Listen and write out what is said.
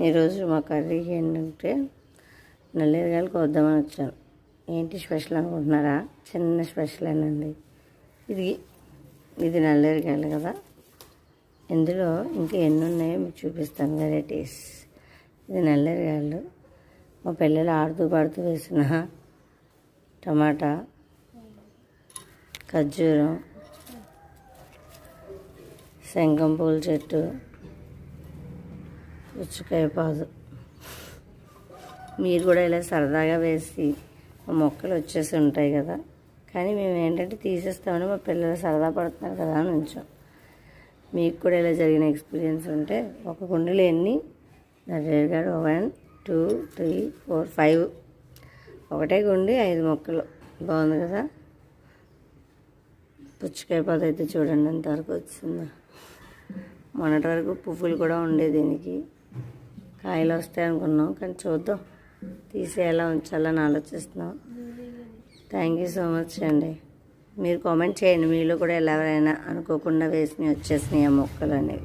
ఈరోజు మా కర్రీకి ఏంటంటే నల్లేరుగాయలు కోద్దామని వచ్చాను. ఏంటి స్పెషల్ అనుకుంటున్నారా? చిన్న స్పెషల్ ఏనండి. ఇది నల్లేరుగాయలు కదా. ఇందులో ఇంకా ఎన్ని ఉన్నాయో మీకు చూపిస్తాను వెరైటీస్. ఇది నల్లేరుగాయలు. మా పిల్లలు ఆడుతూ పాడుతూ వేసిన టమాటా, ఖర్జూరం, శంఖం పూల చెట్టు, పుచ్చకాయ పాదు. మీరు కూడా ఇలా సరదాగా వేసి మొక్కలు వచ్చేసి ఉంటాయి కదా, కానీ మేము ఏంటంటే తీసేస్తామని మా పిల్లలు సరదా పడుతున్నారు కదా అని ఉంచాం. మీకు కూడా ఇలా జరిగిన ఎక్స్పీరియన్స్ ఉంటే ఒక కుండీలో ఎన్ని నల్లేరుగాయలు 1 2 3 4 5 ఒకటే గుండి 5 మొక్కలు. బాగుంది కదా. పుచ్చకాయ పాదు అయితే చూడండి ఎంతవరకు వచ్చిందో. మొన్నటి వరకు పువ్వులు కూడా ఉండే దీనికి, కాయలు వస్తాయి అనుకున్నాం, కానీ చూద్దాం, తీసి ఎలా ఉంచాలని ఆలోచిస్తున్నాం. థ్యాంక్ యూ సో మచ్ అండి. మీరు కామెంట్ చేయండి, మీలో కూడా ఎవరైనా అనుకోకుండా వేసినవి వచ్చేసినాయి ఆ మొక్కలు అనేవి.